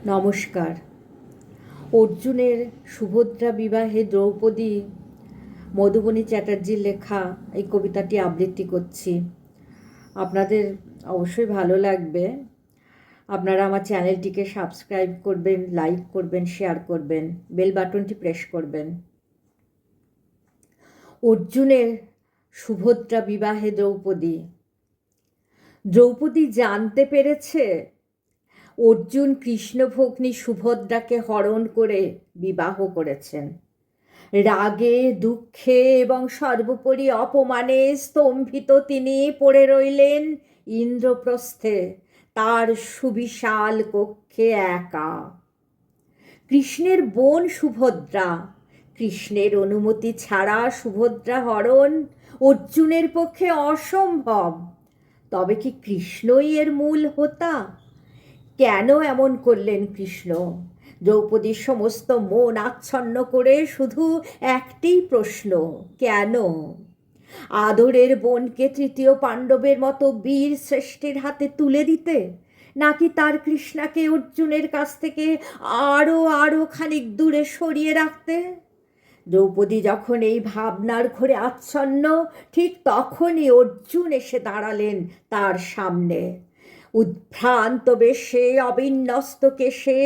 নমস্কার। অর্জুনের সুভদ্রা বিবাহে দ্রৌপদী মধুবনী চ্যাটার্জির লেখা এই কবিতাটি আবৃত্তি করছি। আপনাদের অবশ্যই ভালো লাগবে। আপনারা আমার চ্যানেলটিকে সাবস্ক্রাইব করবেন, লাইক করবেন, শেয়ার করবেন, বেল বাটনটি প্রেস করবেন। অর্জুনের সুভদ্রা বিবাহে দ্রৌপদী জানতে পেরেছে অর্জুন কৃষ্ণভগ্নী সুভদ্রাকে হরণ করে বিবাহ করেছেন। রাগে, দুঃখে এবং সর্বোপরি অপমানে স্তম্ভিত তিনি পড়ে রইলেন ইন্দ্রপ্রস্থে, তার সুবিশাল কক্ষে একা। কৃষ্ণের বোন সুভদ্রা, কৃষ্ণের অনুমতি ছাড়া সুভদ্রা হরণ অর্জুনের পক্ষে অসম্ভব। তবে কি কৃষ্ণই এর মূল হোতা? কেন এমন করলেন কৃষ্ণ? দ্রৌপদীর সমস্ত মন আচ্ছন্ন করে শুধু একটি প্রশ্ন, কেন? আদরের বোনকে তৃতীয় পাণ্ডবের মতো বীর শ্রেষ্ঠীর হাতে তুলে দিতে, নাকি তার কৃষ্ণাকে অর্জুনের কাছ থেকে আরও খানিক দূরে সরিয়ে রাখতে? দ্রৌপদী যখন এই ভাবনার ঘোরে আচ্ছন্ন, ঠিক তখনই অর্জুন এসে দাঁড়ালেন তার সামনে। উদ্ভ্রান্ত বেশে, অবিন্যস্ত কেশে,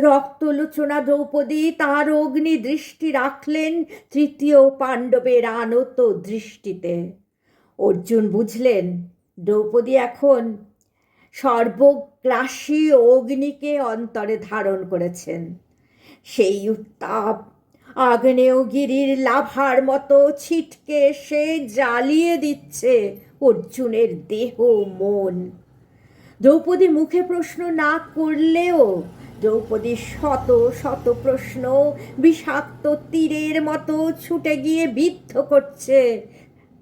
রক্তলোচনা দ্রৌপদী তার অগ্নি দৃষ্টি রাখলেন তৃতীয় পাণ্ডবের আনত দৃষ্টিতে। অর্জুন বুঝলেন দ্রৌপদী এখন সর্বগ্রাসী অগ্নিকে অন্তরে ধারণ করেছেন। সেই উত্তাপ আগ্নেয়গিরির লাভার মতো ছিটকে এসে জ্বালিয়ে দিচ্ছে অর্জুনের দেহ মন। দ্রৌপদী মুখে প্রশ্ন না করলেও দ্রৌপদীর শত শত প্রশ্ন বিষাক্ত তীরের মতো ছুটে গিয়ে বিদ্ধ করছে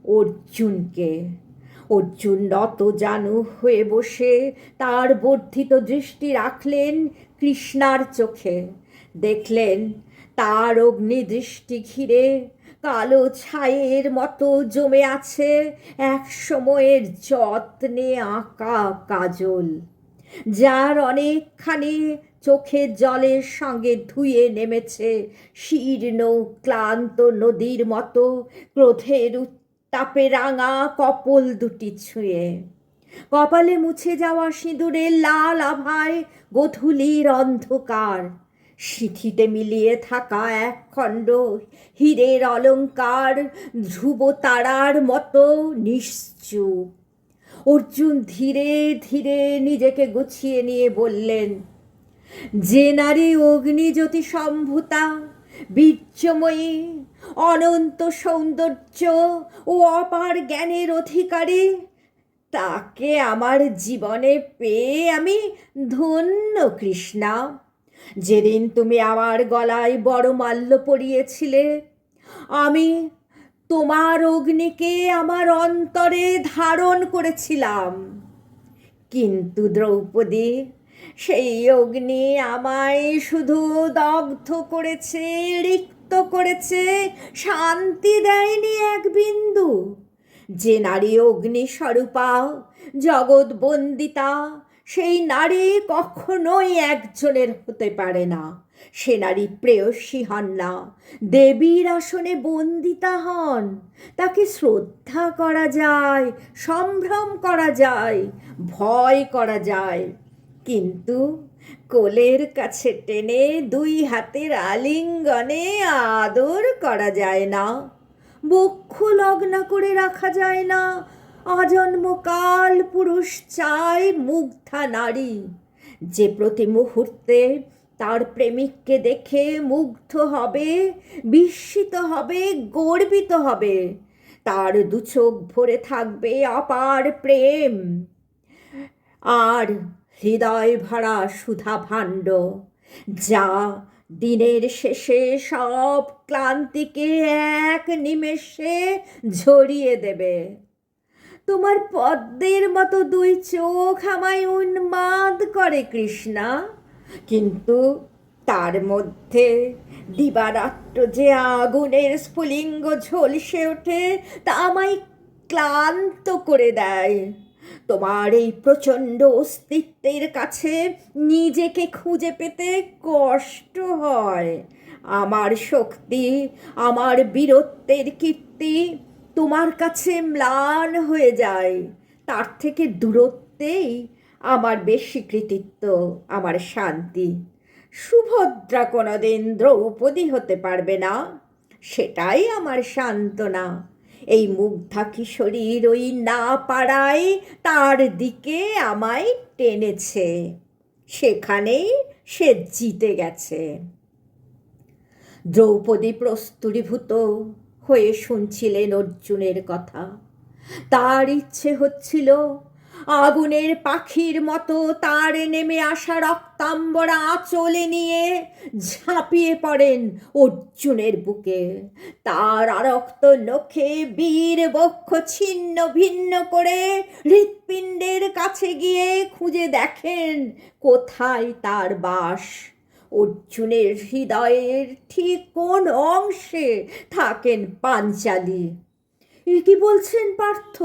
অর্জুনকে। অর্জুন নত জানু হয়ে বসে তার বর্ধিত দৃষ্টি রাখলেন কৃষ্ণার চোখে। দেখলেন তার অগ্নিদৃষ্টি ঘিরে কালো ছায়ের মতো জমে আছে এক সময়ের যত্নে আঁকা কাজল, যার অনেকখানি চোখের জলের সঙ্গে ধুয়ে নেমেছে শীর্ণ ক্লান্ত নদীর মতো ক্রোধের উত্তাপে রাঙা কপোল দুটি ছুঁয়ে। কপালে মুছে যাওয়া সিঁদুরের লাল আভায় গোধূলির অন্ধকার, সিঁথিতে মিলিয়ে থাকা একখণ্ড হীরের অলঙ্কার ধ্রুব তারার মতো নিশ্চুপ। অর্জুন ধীরে ধীরে নিজেকে গুছিয়ে নিয়ে বললেন, যে নারী অগ্নিজ্যোতি সম্ভূতা, বীর্যময়ী, অনন্ত সৌন্দর্য ও অপার জ্ঞানের অধিকারী, তাকে আমার জীবনে পেয়ে আমি ধন্য কৃষ্ণা। যেদিন তুমি আমার গলায় বড়মাল্য পরিয়েছিলে, আমি তোমার অগ্নিকে আমার অন্তরে ধারণ করেছিলাম। কিন্তু দ্রৌপদী, সেই অগ্নি আমায় শুধু দগ্ধ করেছে, রিক্ত করেছে, শান্তি দেয়নি এক বিন্দু। যে নারী অগ্নিস্বরূপা, জগৎবন্দিতা, সেই নারী কখনোই একজনের হতে পারে না। সে নারী প্রেয়সী হন না, দেবীর আসনে বন্দিতা হন। তাকে শ্রদ্ধা করা যায়, সম্ভ্রম করা যায়, ভয় করা যায়, কিন্তু কোলের কাছে টেনে দুই হাতের আলিঙ্গনে আদর করা যায় না, বক্ষ লগ্ন করে রাখা যায় না। আজন্মকাল পুরুষ চায় মুগ্ধা নারী, যে প্রতি মুহূর্তে তার প্রেমিককে দেখে মুগ্ধ হবে, বিস্মিত হবে, গর্বিত হবে। তার দু চোখ ভরে থাকবে অপার প্রেম আর হৃদয় ভরা সুধা ভাণ্ড, যা দিনের শেষে সব ক্লান্তিকে এক নিমেষে ঝরিয়ে দেবে। তোমার পদ্মের মতো দুই চোখ আমায় উন্মাদ করে কৃষ্ণা, কিন্তু তার মধ্যে দিবারাত্র যে আগুনের স্ফুলিঙ্গ ঝলসে ওঠে, তা আমায় ক্লান্ত করে দেয়। তোমার এই প্রচণ্ড অস্তিত্বের কাছে নিজেকে খুঁজে পেতে কষ্ট হয়। আমার শক্তি, আমার বীরত্বের কীর্তি তোমার কাছে ম্লান হয়ে যায়। তার থেকে দূরত্বেই আমার বেশি কৃতিত্ব, আমার শান্তি। সুভদ্রা কোনোদিন দ্রৌপদী হতে পারবে না, সেটাই আমার সান্ত্বনা। এই মুগ্ধা কিশোরীর ওই না পাড়ায় তার দিকে আমায় টেনেছে, সেখানেই সে জিতে গেছে। দ্রৌপদী প্রস্তুরীভূত হয়ে শুনছিলেন অর্জুনের কথা। তার ইচ্ছে হচ্ছিল আগুনের পাখির মতো তার নেমে আসা রক্তাম্বরা আঁচলে নিয়ে ঝাঁপিয়ে পড়েন অর্জুনের বুকে। তার আরক্ত নখে বীর বক্ষ ছিন্ন ভিন্ন করে হৃৎপিণ্ডের কাছে গিয়ে খুঁজে দেখেন কোথায় তার বাস। অর্জুনের হৃদয়ের ঠিক কোন অংশে থাকেন পাঞ্চালী? এ কি বলছেন পার্থ?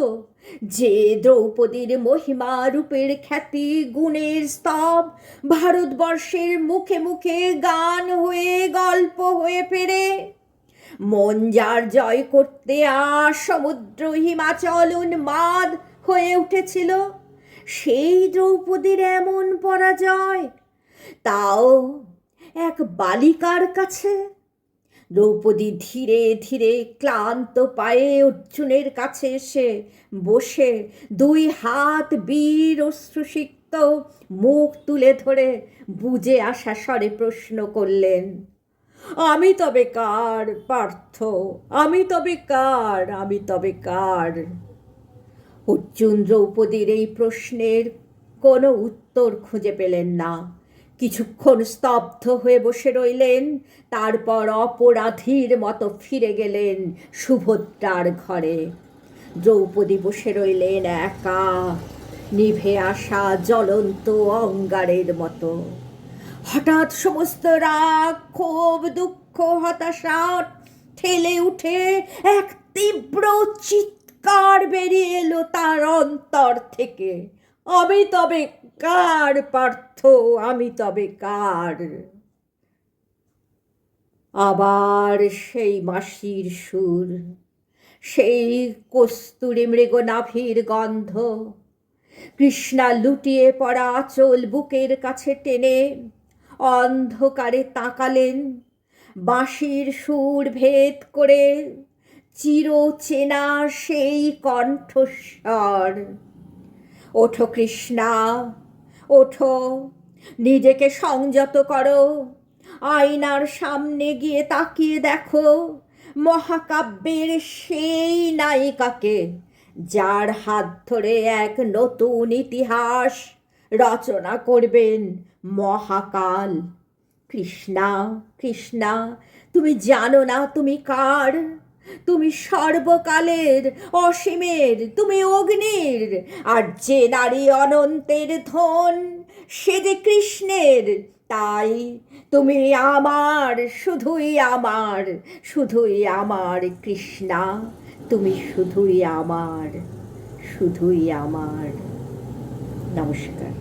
যে দ্রৌপদীর মহিমা রূপের খ্যাতি গুণের স্তব ভারতবর্ষের মুখে মুখে গান হয়ে গল্প হয়ে ফেরে, মন যার জয় করতে সমুদ্র হিমাচল উন্মাদ হয়ে উঠেছিল, সেই দ্রৌপদীর এমন পরাজয়, তাও এক বালিকার কাছে। দ্রৌপদী ধীরে ধীরে ক্লান্ত পায়ে অর্জুনের কাছে এসে বসে দুই হাত বীর অশ্রুসিক্ত মুখ তুলে ধরে বুঝে আসা স্বরে প্রশ্ন করলেন, আমি তবে কার পার্থ? আমি তবে কার? আমি তবে কার? অর্জুন দ্রৌপদীর এই প্রশ্নের কোনো উত্তর খুঁজে পেলেন না। কিছুক্ষণ স্তব্ধ হয়ে বসে রইলেন, তারপর অপরাধীর মতো ফিরে গেলেন সুভদ্রার ঘরে। দ্রৌপদী বসে রইলেন একা, নিভে আসা জ্বলন্ত অঙ্গারের মতো। হঠাৎ সমস্ত রাগ, ক্ষোভ, দুঃখ, হতাশা ঠেলে উঠে এক তীব্র চিৎকার বেরিয়ে এলো তার অন্তর থেকে, আমি তবে কার পার্থ? আমি তবে কার? আবার সেই মাসির সুর, সেই কস্তুরী মৃগনাভির গন্ধ। কৃষ্ণা লুটিয়ে পড়া আঁচল বুকের কাছে টেনে অন্ধকারে তাকালেন। বাঁশির সুর ভেদ করে চিরচেনা সেই কণ্ঠস্বর, ওঠো কৃষ্ণা, ওঠো, নিজেকে সংযত করো, আয়নার সামনে গিয়ে তাকিয়ে দেখো মহাকাব্যের সেই নায়িকাকে, যার হাত ধরে এক নতুন ইতিহাস রচনা করবেন মহাকাল। কৃষ্ণা, কৃষ্ণা, তুমি জানো না তুমি কার? তুমি সর্বকালের, অসীমের, তুমি অগ্নির, আর যে নারী অনন্তের ধন, সে যে কৃষ্ণের। তাই তুমি আমার, শুধুই আমার, শুধুই আমার কৃষ্ণা, তুমি শুধুই আমার, শুধুই আমার। নমস্কার।